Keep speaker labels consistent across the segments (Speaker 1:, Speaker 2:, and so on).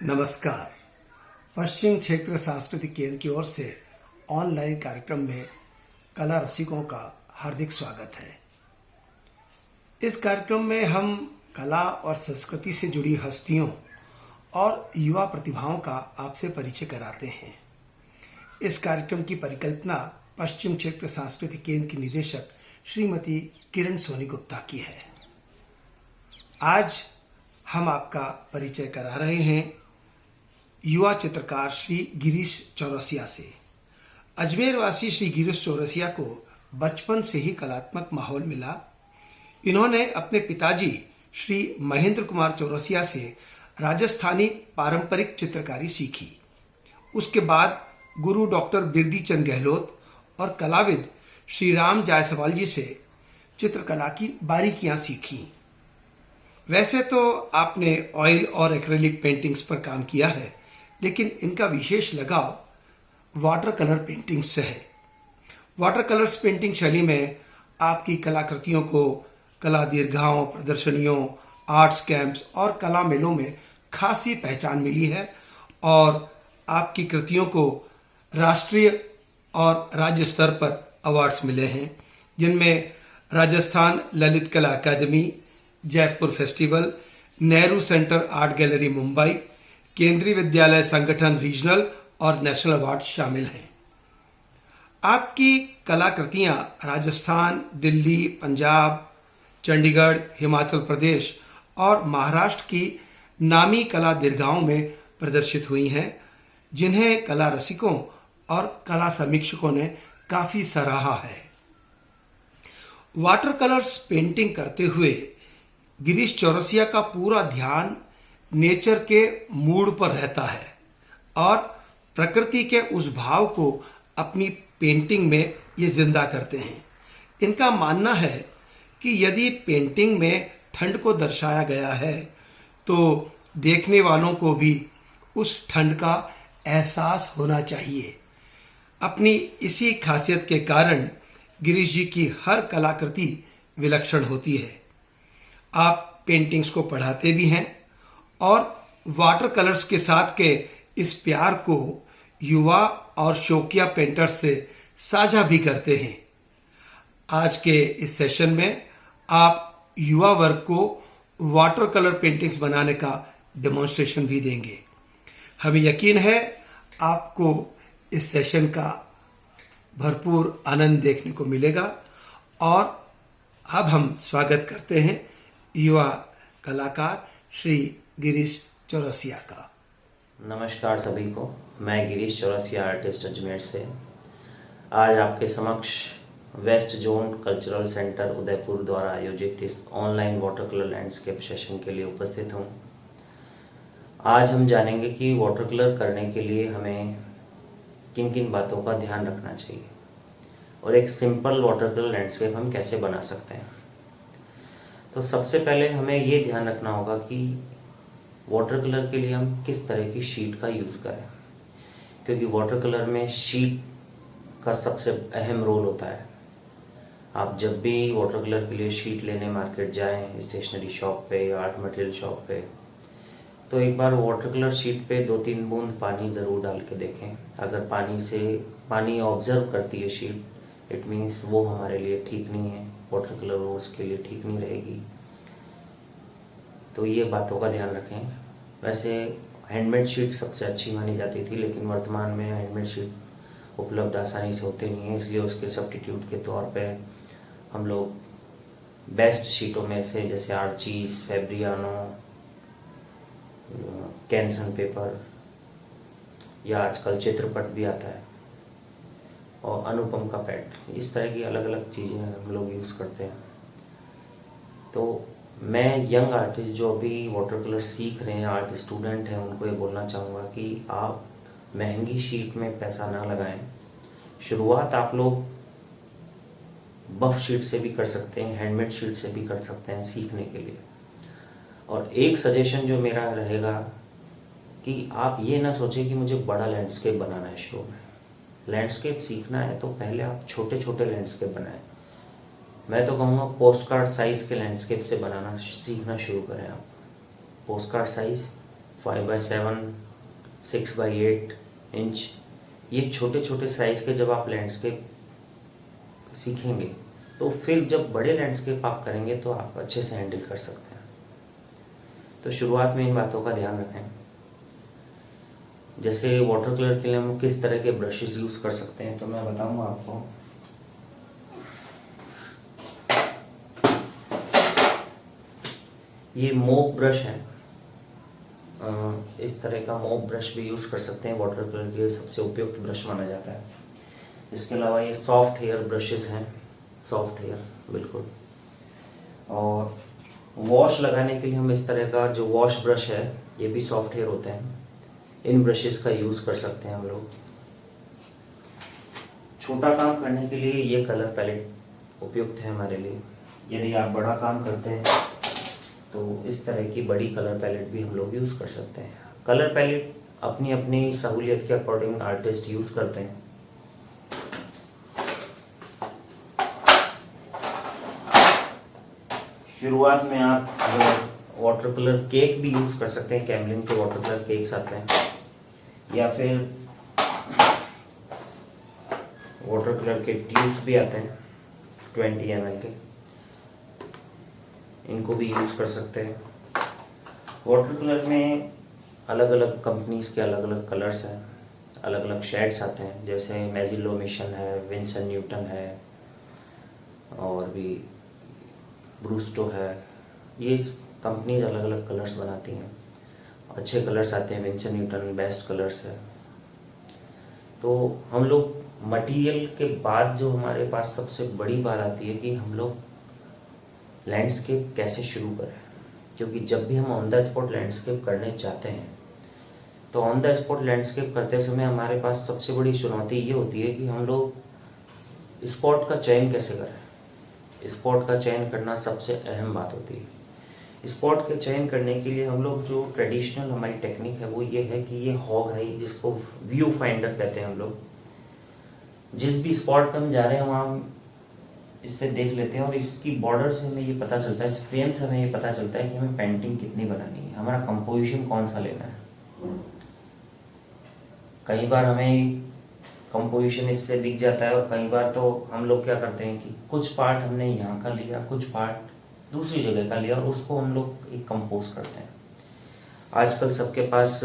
Speaker 1: नमस्कार। पश्चिम क्षेत्र सांस्कृतिक केंद्र की ओर से ऑनलाइन कार्यक्रम में कला रसिकों का हार्दिक स्वागत है। इस कार्यक्रम में हम कला और संस्कृति से जुड़ी हस्तियों और युवा प्रतिभाओं का आपसे परिचय कराते हैं। इस कार्यक्रम की परिकल्पना पश्चिम क्षेत्र सांस्कृतिक केंद्र की निदेशक श्रीमती किरण सोनी गुप्ता की है। आज हम आपका परिचय करा रहे हैं युवा चित्रकार श्री गिरीश चौरसिया से। अजमेर वासी श्री गिरीश चौरसिया को बचपन से ही कलात्मक माहौल मिला। इन्होंने अपने पिताजी श्री महेंद्र कुमार चौरसिया से राजस्थानी पारंपरिक चित्रकारी सीखी। उसके बाद गुरु डॉक्टर बिरदी चंद गहलोत और कलाविद श्री राम जायसवाल जी से चित्रकला की बारीकियां सीखी। वैसे तो आपने ऑयल और एक्रेलिक पेंटिंग्स पर काम किया है, लेकिन इनका विशेष लगाव वाटर कलर पेंटिंग से है। वाटर कलर्स पेंटिंग शैली में आपकी कलाकृतियों को कला दीर्घाओं, प्रदर्शनियों, आर्ट्स कैंप्स और कला मेलों में खासी पहचान मिली है और आपकी कृतियों को राष्ट्रीय और राज्य स्तर पर अवार्ड्स मिले हैं, जिनमें Rajasthan Lalit Kala Akademi, Jaipur festival, Nehru centre art gallery Mumbai, Kendriya Vidyalaya संगठन रीजनल और नेशनल अवार्ड शामिल हैं। आपकी कलाकृतियां राजस्थान, दिल्ली, पंजाब, चंडीगढ़, हिमाचल प्रदेश और महाराष्ट्र की नामी कला दीर्घाओं में प्रदर्शित हुई हैं, जिन्हें कला रसिकों और कला समीक्षकों ने काफी सराहा है। वाटर कलर्स पेंटिंग करते हुए गिरीश चौरसिया का पूरा ध्यान नेचर के मूड पर रहता है और प्रकृति के उस भाव को अपनी पेंटिंग में ये जिंदा करते हैं। इनका मानना है कि यदि पेंटिंग में ठंड को दर्शाया गया है तो देखने वालों को भी उस ठंड का एहसास होना चाहिए। अपनी इसी खासियत के कारण गिरीश जी की हर कलाकृति विलक्षण होती है। आप पेंटिंग्स को पढ़ाते भी हैं और वाटर कलर्स के साथ के इस प्यार को युवा और शौकिया पेंटर्स से साझा भी करते हैं। आज के इस सेशन में आप युवा वर्ग को वाटर कलर पेंटिंग्स बनाने का डेमोन्स्ट्रेशन भी देंगे। हमें यकीन है आपको इस सेशन का भरपूर आनंद देखने को मिलेगा और अब हम स्वागत करते हैं युवा कलाकार श्री गिरीश चौरसिया का।
Speaker 2: नमस्कार सभी को, मैं गिरीश चौरसिया आर्टिस्ट अजमेर से आज आपके समक्ष west zone cultural centre Udaipur द्वारा आयोजित इस online water colour landscape session के लिए उपस्थित हूँ। आज हम जानेंगे कि वाटर कलर करने के लिए हमें किन किन बातों का ध्यान रखना चाहिए और एक सिंपल वाटर कलर लैंडस्केप हम कैसे बना सकते हैं। तो सबसे पहले हमें ये ध्यान रखना होगा कि वाटर कलर के लिए हम किस तरह की शीट का यूज़ करें, क्योंकि वाटर कलर में शीट का सबसे अहम रोल होता है। आप जब भी वाटर कलर के लिए शीट लेने मार्केट जाएं, स्टेशनरी शॉप पे या आर्ट मटेरियल शॉप पे, तो एक बार वाटर कलर शीट पे 2-3 बूंद पानी ज़रूर डाल के देखें। अगर पानी ऑब्जर्व करती है शीट, इट मीन्स वो हमारे लिए ठीक नहीं है, वाटर कलर वो उसके लिए ठीक नहीं रहेगी। तो ये बातों का ध्यान रखें। वैसे हैंडमेड शीट सबसे अच्छी मानी जाती थी, लेकिन वर्तमान में हैंडमेड शीट उपलब्ध आसानी से होते नहीं है, इसलिए उसके सब्स्टिट्यूट के तौर पे हम लोग बेस्ट शीटों में से जैसे आर्चीज, फैब्रियानो, कैंसन पेपर या आजकल चित्रपट भी आता है और अनुपम का पैड, इस तरह की अलग अलग चीज़ें हम लोग यूज़ करते हैं। तो मैं यंग आर्टिस्ट जो अभी वाटर कलर सीख रहे हैं, आर्ट स्टूडेंट हैं, उनको ये बोलना चाहूँगा कि आप महंगी शीट में पैसा ना लगाएं। शुरुआत आप लोग बफ शीट से भी कर सकते हैं, हैंडमेड शीट से भी कर सकते हैं सीखने के लिए। और एक सजेशन जो मेरा रहेगा कि आप ये ना सोचें कि मुझे बड़ा लैंडस्केप बनाना है। शुरू में लैंडस्केप सीखना है तो पहले आप छोटे छोटे लैंडस्केप बनाएं। मैं तो कहूँगा पोस्ट कार्ड साइज़ के लैंडस्केप से बनाना सीखना शुरू करें आप। Post card size 5x7, 6x8 inch, ये छोटे छोटे साइज़ के जब आप लैंडस्केप सीखेंगे तो फिर जब बड़े लैंडस्केप आप करेंगे तो आप अच्छे से हैंडल कर सकते हैं। तो शुरुआत में इन बातों का ध्यान रखें। जैसे वाटर कलर के लिए हम किस तरह के ब्रशेस यूज़ कर सकते हैं तो मैं बताऊंगा आपको। ये मोप ब्रश है, इस तरह का मोप ब्रश भी यूज़ कर सकते हैं। वाटर कलर के सबसे उपयुक्त ब्रश माना जाता है। इसके अलावा ये सॉफ्ट हेयर ब्रशेस हैं, सॉफ्ट हेयर बिल्कुल। और वॉश लगाने के लिए हम इस तरह का जो वॉश ब्रश है, ये भी सॉफ्ट हेयर होते हैं। इन ब्रशेस का यूज़ कर सकते हैं हम लोग। छोटा काम करने के लिए ये कलर पैलेट उपयुक्त है हमारे लिए। यदि आप बड़ा काम करते हैं तो इस तरह की बड़ी कलर पैलेट भी हम लोग यूज़ कर सकते हैं। कलर पैलेट अपनी अपनी सहूलियत के अकॉर्डिंग आर्टिस्ट यूज़ करते हैं। शुरुआत में आप वाटर कलर केक भी यूज़ कर सकते हैं। कैमलिन के वाटर कलर केक्स आते हैं, या फिर वाटर कलर के ट्यूब्स भी आते हैं 20 ml के, इनको भी यूज़ कर सकते हैं। वाटर कलर में अलग अलग कंपनीज़ के अलग अलग कलर्स हैं, अलग अलग शेड्स आते हैं। जैसे मैजिलो मिशन है, विंसन न्यूटन है, और भी ब्रूस्टो है। ये कंपनीज अलग अलग कलर्स बनाती हैं, अच्छे कलर्स आते हैं। विंसन न्यूटन बेस्ट कलर्स है। तो हम लोग मटेरियल के बाद जो हमारे पास सबसे बड़ी बात आती है कि हम लोग लैंडस्केप कैसे शुरू करें। क्योंकि जब भी हम ऑन द स्पॉट लैंडस्केप करने चाहते हैं तो ऑन द स्पॉट लैंडस्केप करते समय हमारे पास सबसे बड़ी चुनौती ये होती है कि हम लोग स्पॉट का चयन कैसे करें। स्पॉट का चयन करना सबसे अहम बात होती है। स्पॉट के चयन करने के लिए हम लोग जो ट्रेडिशनल हमारी टेक्निक है वो ये है कि ये हॉग है, जिसको व्यू फाइंडर कहते हैं हम लोग। जिस भी स्पॉट पर हम जा रहे हैं वहाँ इससे देख लेते हैं, और इसकी बॉर्डर से हमें ये पता चलता है, इस फ्रेम से हमें ये पता चलता है कि हमें पेंटिंग कितनी बनानी है, हमारा कंपोजिशन कौन सा लेना है। कई बार हमें कंपोजिशन इससे दिख जाता है, और कई बार तो हम लोग क्या करते हैं कि कुछ पार्ट हमने यहाँ का लिया, कुछ पार्ट दूसरी जगह का लिया, और उसको हम लोग एक कंपोज करते हैं। आजकल सबके पास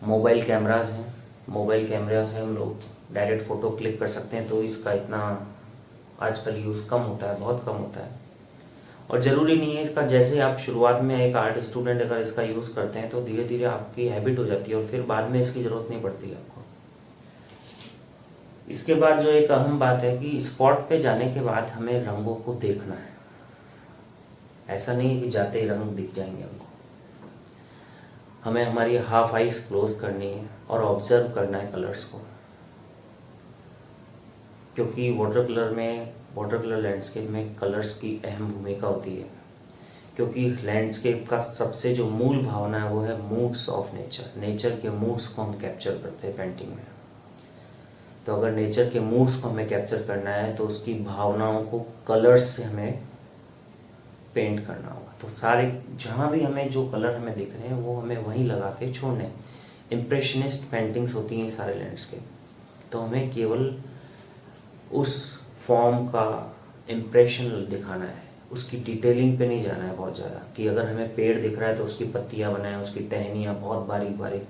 Speaker 2: मोबाइल कैमराज हैं, मोबाइल कैमरा से हम लोग डायरेक्ट फ़ोटो क्लिक कर सकते हैं। तो इसका इतना आजकल यूज़ कम होता है, बहुत कम होता है। और ज़रूरी नहीं है इसका, जैसे आप शुरुआत में एक आर्ट स्टूडेंट अगर इसका यूज़ करते हैं तो धीरे धीरे आपकी हैबिट हो जाती है, और फिर बाद में इसकी ज़रूरत नहीं पड़ती है आपको। इसके बाद जो एक अहम बात है कि स्पॉट पे जाने के बाद हमें रंगों को देखना है। ऐसा नहीं है कि जाते ही रंग दिख जाएंगे हमको। हमें हमारी हाफ आइज क्लोज करनी है और ऑब्जर्व करना है कलर्स को। क्योंकि वाटर कलर लैंडस्केप में कलर्स की अहम भूमिका होती है। क्योंकि लैंडस्केप का सबसे जो मूल भावना है वो है मूड्स ऑफ नेचर। नेचर के मूड्स को हम कैप्चर करते हैं पेंटिंग में। तो अगर नेचर के मूड्स को हमें कैप्चर करना है तो उसकी भावनाओं को कलर्स से हमें पेंट करना होगा। तो सारे जहाँ भी हमें जो कलर हमें दिख रहे हैं वो हमें वहीं लगा के छोड़ने। इम्प्रेशनिस्ट पेंटिंग्स होती हैं सारे लैंडस्केप। तो हमें केवल उस फॉर्म का इम्प्रेशन दिखाना है, उसकी डिटेलिंग पे नहीं जाना है बहुत ज़्यादा। कि अगर हमें पेड़ दिख रहा है तो उसकी पत्तियाँ बनाएं, उसकी टहनियाँ बहुत बारीक बारीक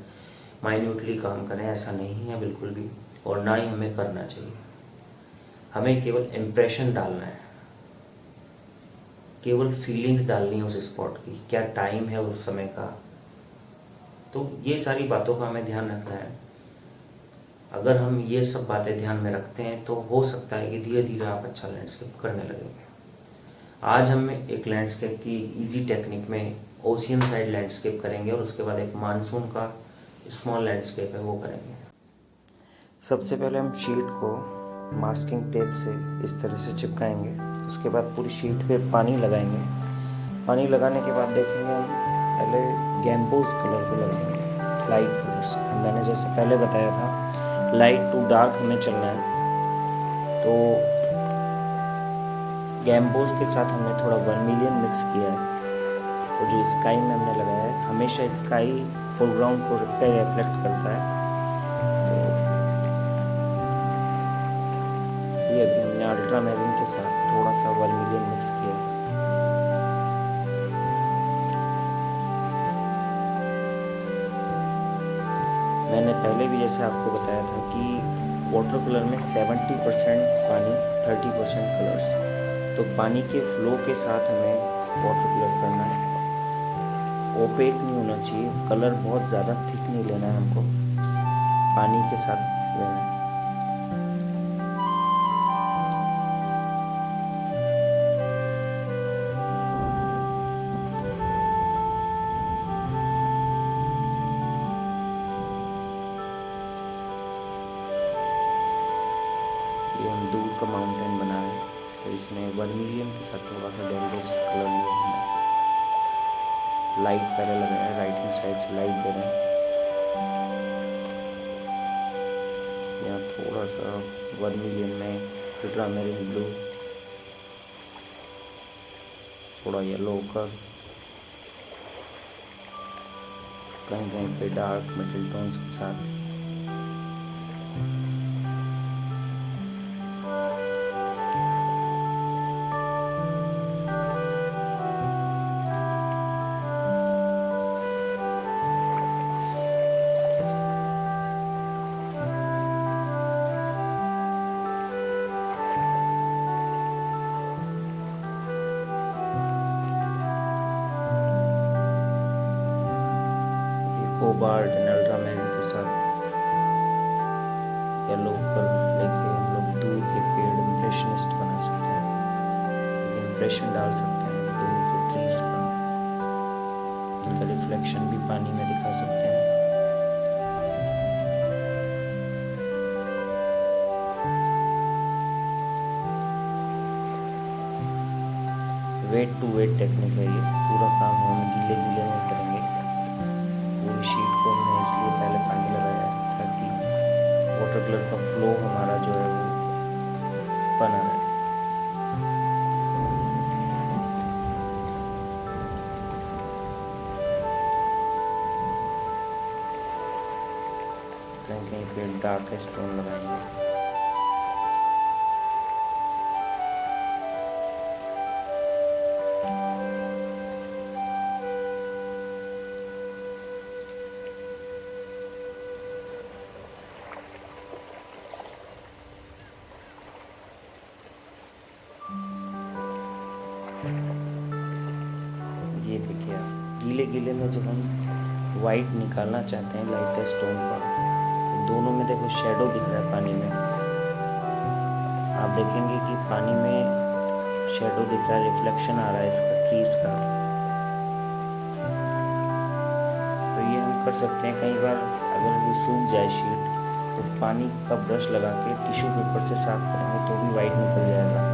Speaker 2: माइन्यूटली काम करें, ऐसा नहीं है बिल्कुल भी, और ना ही हमें करना चाहिए। हमें केवल इम्प्रेशन डालना है, केवल फीलिंग्स डालनी है उस स्पॉट की, क्या टाइम है उस समय का। तो ये सारी बातों का हमें ध्यान रखना है। अगर हम ये सब बातें ध्यान में रखते हैं तो हो सकता है कि धीरे धीरे आप अच्छा लैंडस्केप करने लगेंगे। आज हम एक लैंडस्केप की इजी टेक्निक में ओशियन साइड लैंडस्केप करेंगे, और उसके बाद एक मानसून का स्मॉल लैंडस्केप है वो करेंगे। सबसे पहले हम शीट को मास्किंग टेप से इस तरह से चिपकाएंगे। उसके बाद पूरी शीट पे पानी लगाएंगे। पानी लगाने के बाद देखेंगे हम पहले गैम्बोज कलर को लगाएंगे, लाइट कलर्स। मैंने जैसे पहले बताया था लाइट टू डार्क हमें चलना है। तो गैम्बोज के साथ हमने थोड़ा वर्मिलियन मिक्स किया है। और जो स्काई में हमने लगाया है, हमेशा स्काई फोरग्राउंड को रिफ्लेक्ट करता है। तो ये अभी हमने अल्ट्रा मैरिन के साथ थोड़ा सा वर्मिलियन मिक्स किया है। मैंने पहले भी जैसे आपको बताया था कि वाटर कलर में 70% पानी, 30% कलर्स। तो पानी के फ्लो के साथ हमें वाटर कलर करना है। ओपेक नहीं होना चाहिए, कलर बहुत ज़्यादा थिक नहीं लेना है हमको, पानी के साथ लेना है। ये हम दूर का माउंटेन बना रहे हैं, तो इसमें वर्मिलियन के साथ थोड़ा सा डेंगेज कलर लिया हमने। लाइट पहले लगाया है, राइट हैंड साइड से लाइट दे रहे हैं। यहाँ थोड़ा सा वर्मिलियन में अल्ट्रामेरिन ब्लू, थोड़ा येलो कर, कहीं कहीं पे डार्क मेटल टोन्स के साथ। कोबाल्ट एंड अल्ट्रामैरिन के साथ येलो पर लेके हम लोग दूर के पेड़ इम्प्रेशनिस्ट बना सकते हैं, इम्प्रेशन डाल सकते हैं दूर के ट्रीज का, इनका रिफ्लेक्शन भी पानी में दिखा सकते हैं। वेट टू वेट टेक्निक है ये, पूरा काम हम गीले गीले में करेंगे। पूरी शीट को हमने इसलिए पहले पानी लगाया है ताकि वाटर कलर का फ्लो हमारा जो है वो बना रहे। कहीं कहीं पे डार्क स्टोन लगाएंगे। ये देखिए आप, गीले गीले में जब हम वाइट निकालना चाहते हैं लाइट स्टोन पर, तो दोनों में देखो शेडो दिख रहा है पानी में। आप देखेंगे कि पानी में शेडो दिख रहा है, रिफ्लेक्शन आ रहा है इसका ट्रीज का। तो ये हम कर सकते हैं। कई बार अगर ये सूख जाए शीट, तो पानी का ब्रश लगा के टिश्यू पेपर से साफ करेंगे तो भी वाइट निकल जाएगा।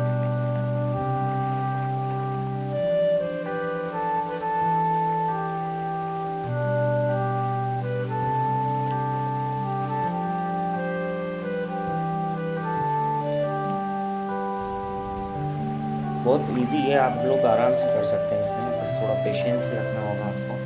Speaker 2: बहुत इजी है, आप लोग आराम से कर सकते हैं इसमें, बस थोड़ा पेशेंस रखना होगा आपको।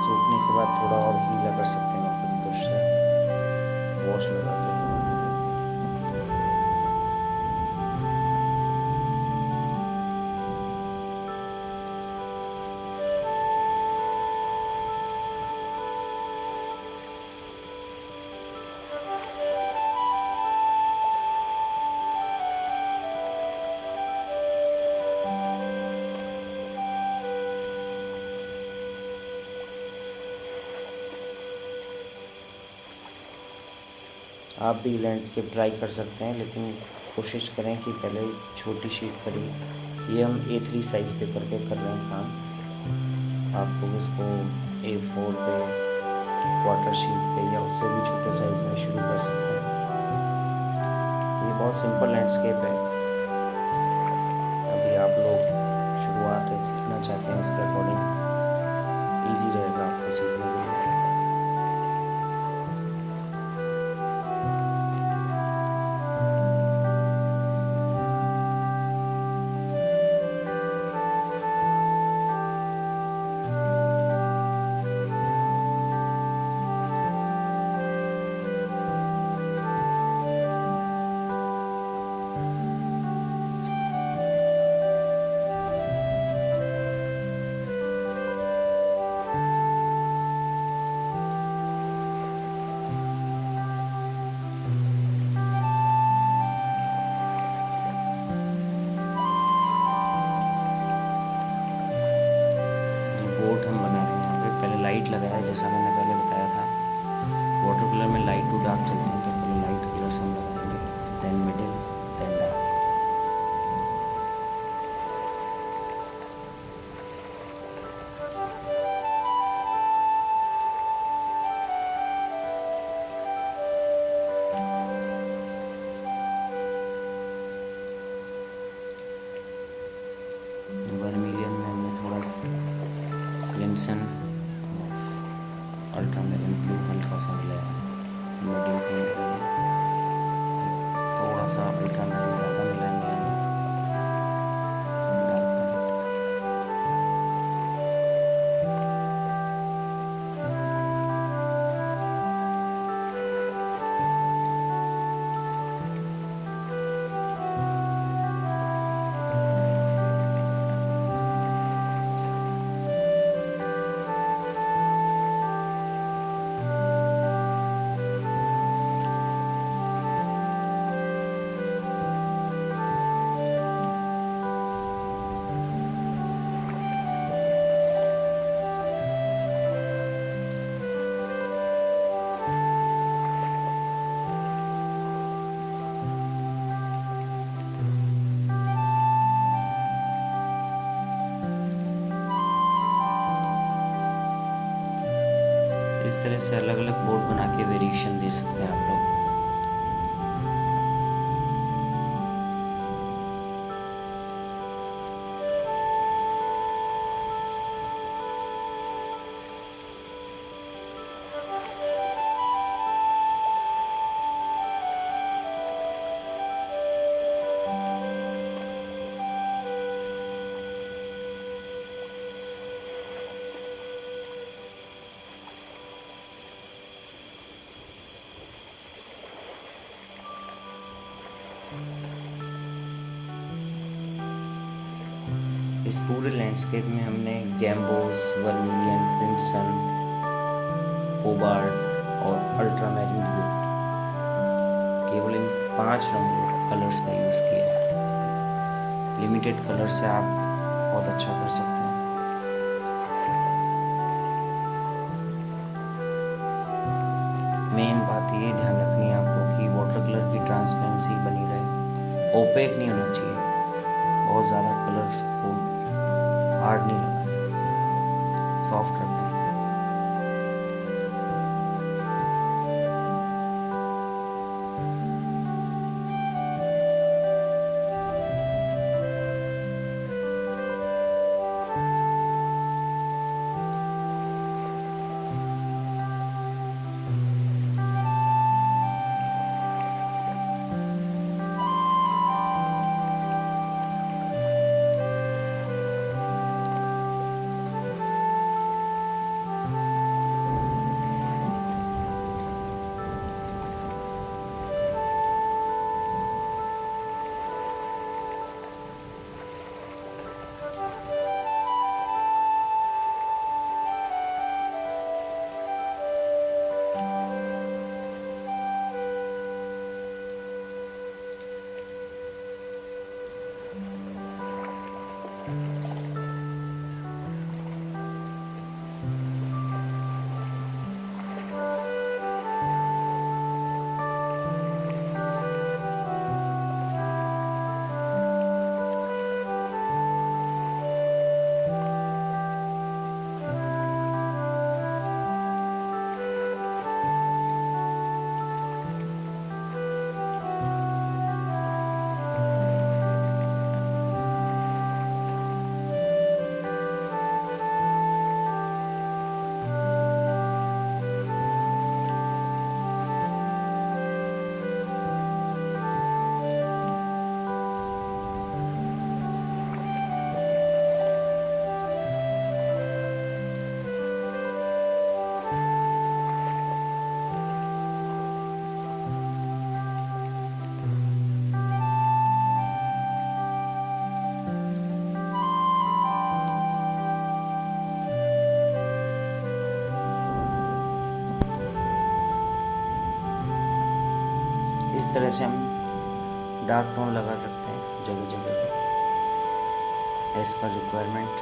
Speaker 2: सूखने के बाद थोड़ा और गीला कर सकते हैं वापस ब्रश से, वॉश लगा के। आप भी लैंडस्केप ट्राई कर सकते हैं, लेकिन कोशिश करें कि पहले छोटी शीट करिए। ये हम A3 साइज़ पेपर पे कर रहे हैं काम। आप लोग इसको A4 पे, वाटर शीट पे या उससे भी छोटे साइज़ में शुरू कर सकते हैं। ये बहुत सिंपल लैंडस्केप है। अभी आप लोग शुरुआत है, सीखना चाहते हैं इसके अकॉर्डिंग, बोट हम बना रहे हैं यहाँ पे। पहले लाइट लगाया है, जैसा मैंने पहले बताया था। वाटर कलर में लाइट टू डार्क चलते हैं, तो पहले लाइट कलर्स हम लगाएंगे, then middle, then dark. Vermilion में हमने थोड़ा क्रिम्सन, अल्ट्रामेरिन ब्लू हल्का सा मिलाया है। मीडियम टोन के लिए थोड़ा सा अल्ट्रामेरिन ज़्यादा मिलाएंगे हम डार्क में। इस तरह से अलग अलग बोर्ड बना के वेरिएशन दे सकते हैं आप लोग। इस पूरे लैंडस्केप में हमने गैम्बोस, वर्मिलियन, क्रिम्सन, कोबाल्ट और अल्ट्रामेरिन ब्लू, केवल इन 5 रंगों कलर्स का यूज़ किया है। लिमिटेड कलर से आप बहुत अच्छा कर सकते हैं। मेन बात ये ध्यान रखनी है आपको कि वाटर कलर की ट्रांसपेरेंसी बनी रहे, ओपेक नहीं होना चाहिए। बहुत ज़्यादा कलर्स को हार्ड नहीं लगाना, सॉफ्ट रखना। इस तरह से हम डार्क टोन लगा सकते हैं जगह जगह पे एज पर रिक्वायरमेंट।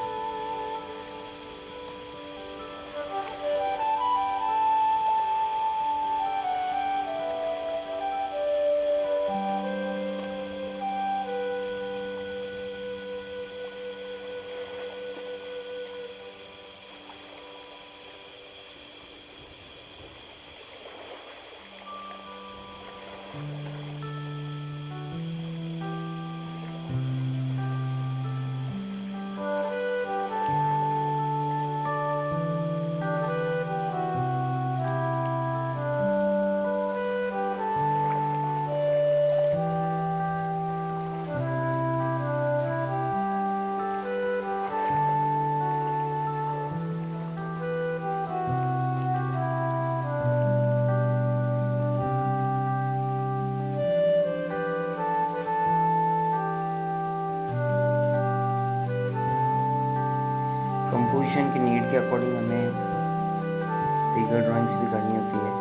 Speaker 2: कंपोजिशन की नीड के अकॉर्डिंग हमें फिगर ड्राइंग्स भी करनी होती है।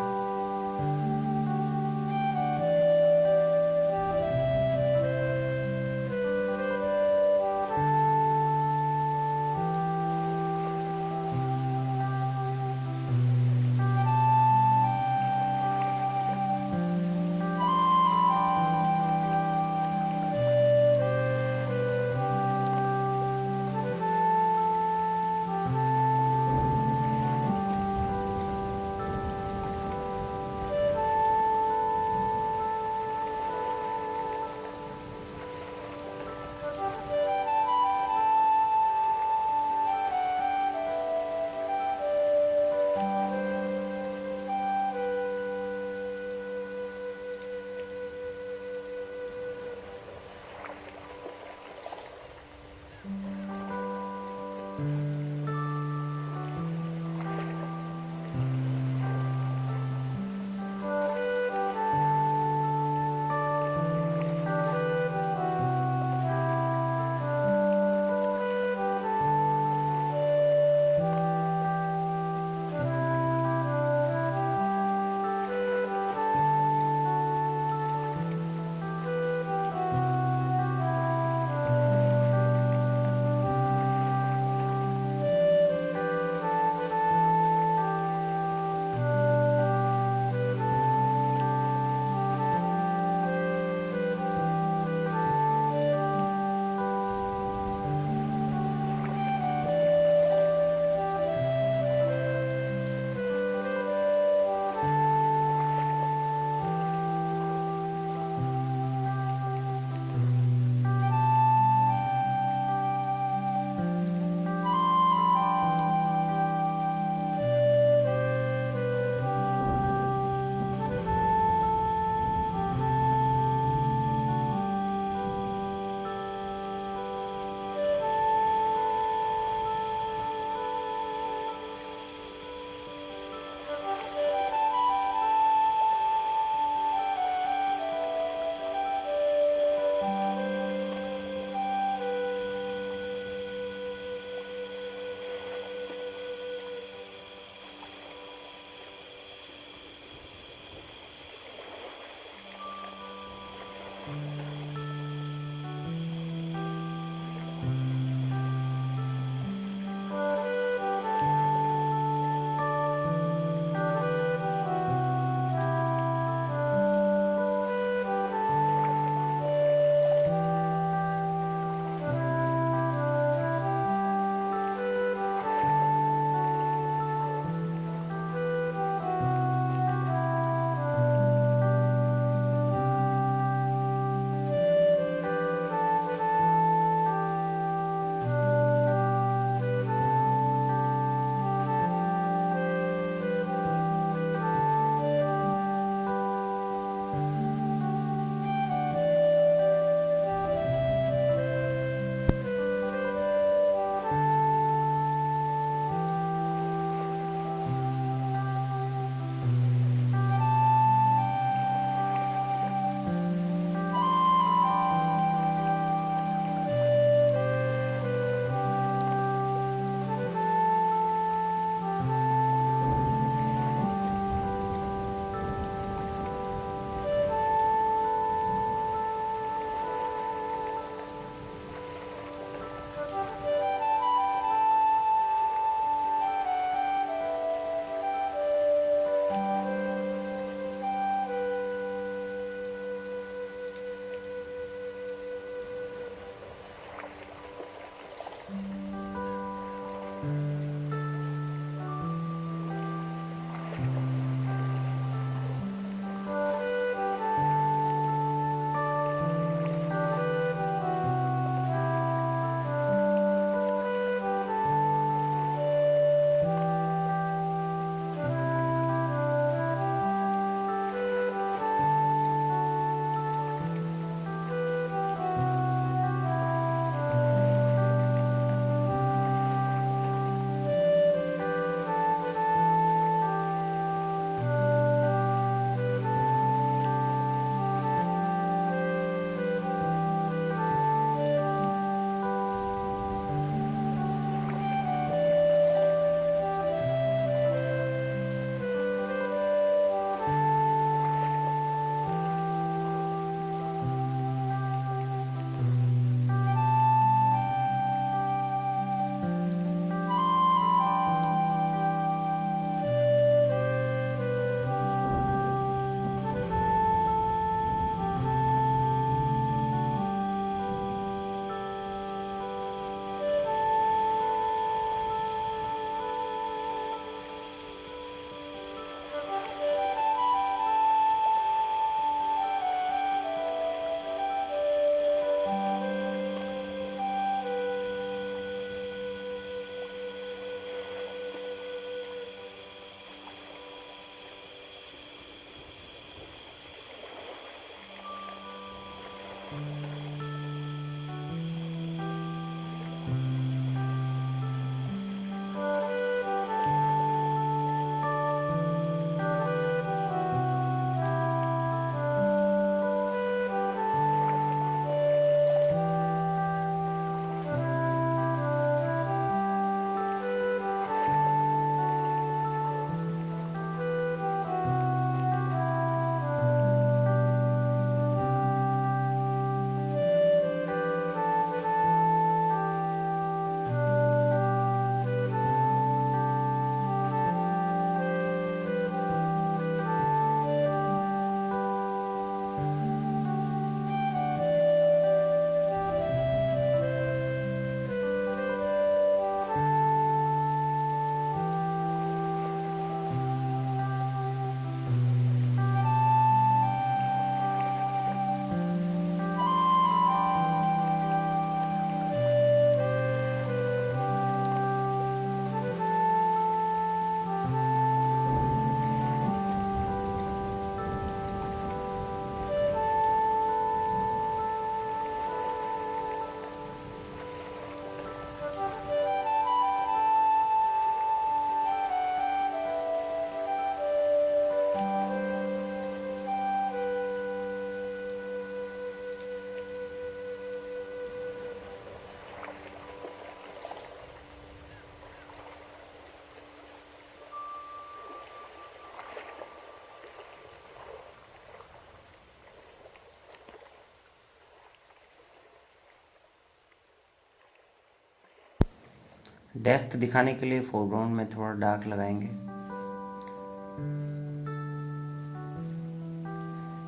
Speaker 2: डेप्थ दिखाने के लिए फोरग्राउंड में थोड़ा डार्क लगाएंगे,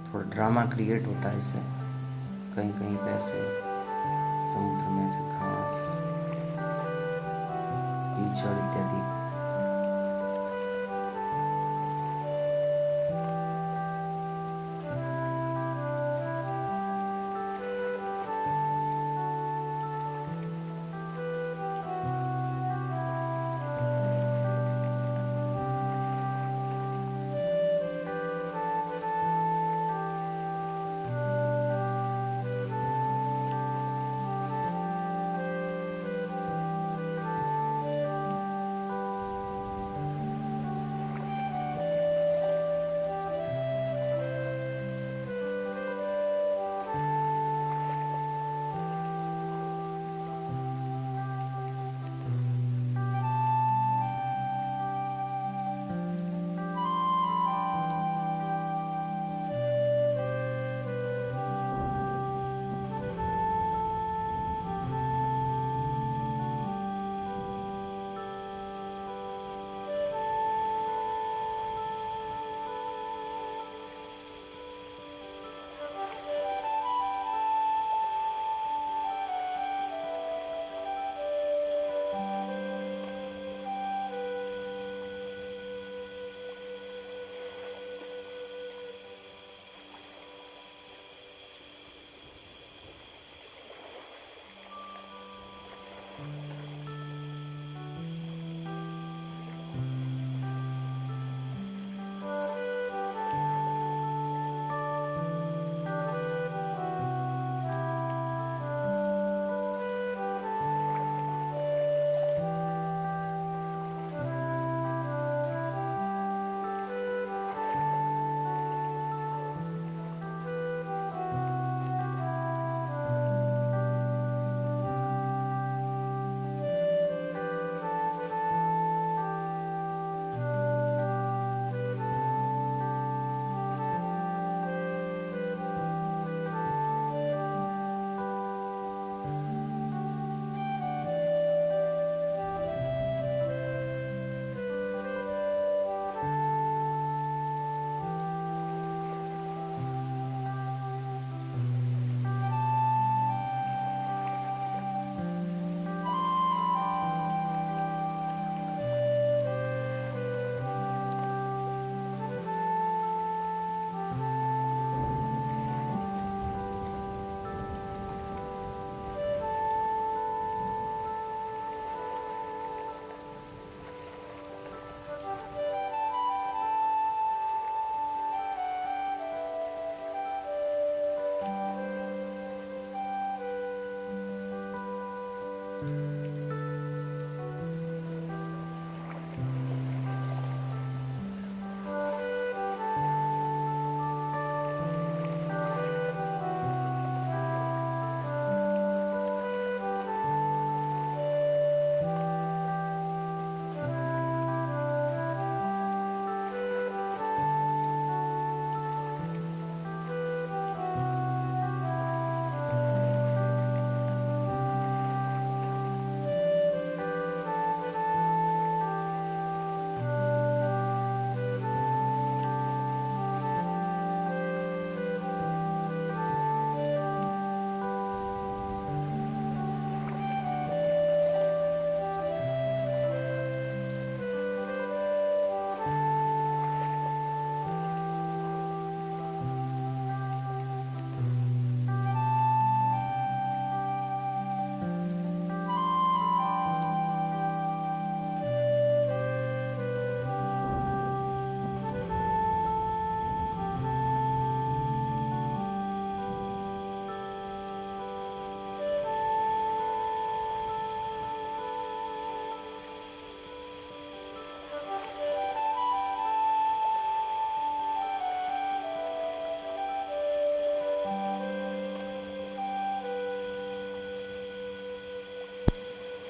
Speaker 2: थोड़ा ड्रामा क्रिएट होता है इससे। कहीं कहीं पे ऐसे समुद्र में ऐसे घास, कीचड़ इत्यादि।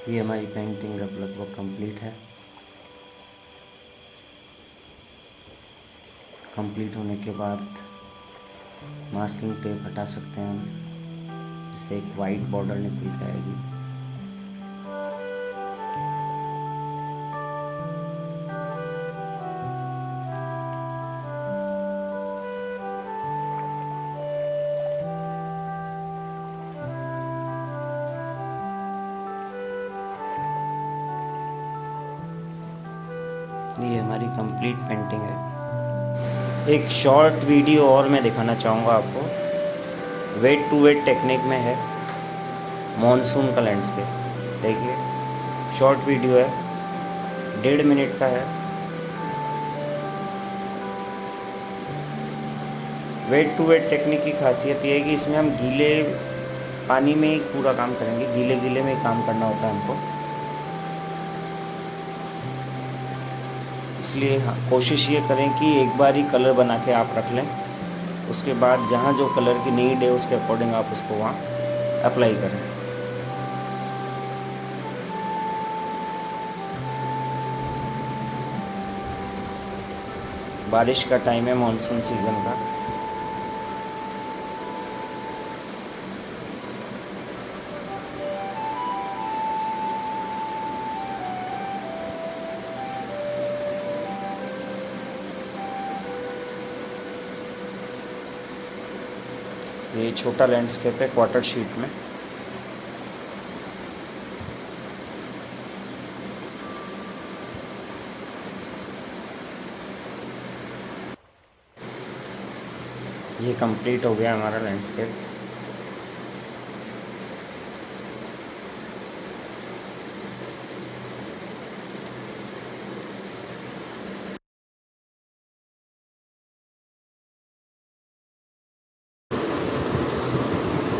Speaker 2: ये हमारी पेंटिंग अब लगभग कंप्लीट है। कंप्लीट होने के बाद मास्किंग टेप हटा सकते हैं हम, इससे एक वाइट बॉर्डर निकल के आएगी। ये हमारी कंप्लीट पेंटिंग है। एक शॉर्ट वीडियो और मैं दिखाना चाहूँगा आपको। वेट टू वेट टेक्निक में है मॉनसून का लैंडस्केप। देखिए शॉर्ट वीडियो है, 1.5 मिनट का है। वेट टू वेट टेक्निक की खासियत ये है कि इसमें हम गीले पानी में ही पूरा काम करेंगे, गीले गीले में ही काम करना होता है हमको। इसलिए कोशिश ये करें कि एक बार ही कलर बना के आप रख लें, उसके बाद जहाँ जो कलर की नीड है उसके अकॉर्डिंग आप उसको वहाँ अप्लाई करें। बारिश का टाइम है, मॉनसून सीज़न का। ये छोटा लैंडस्केप है क्वार्टर शीट में। ये कंप्लीट हो गया हमारा लैंडस्केप।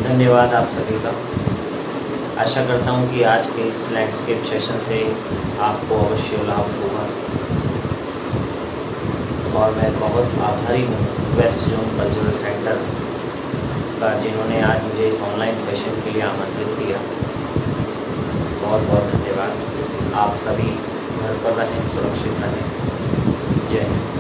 Speaker 2: धन्यवाद आप सभी का। आशा करता हूँ कि आज के इस लैंडस्केप सेशन से आपको अवश्य लाभ होगा और मैं बहुत आभारी हूँ वेस्ट जोन कल्चरल सेंटर का, जिन्होंने आज मुझे इस ऑनलाइन सेशन के लिए आमंत्रित किया। बहुत बहुत धन्यवाद। आप सभी घर पर रहें, सुरक्षित रहें। जय हिंद।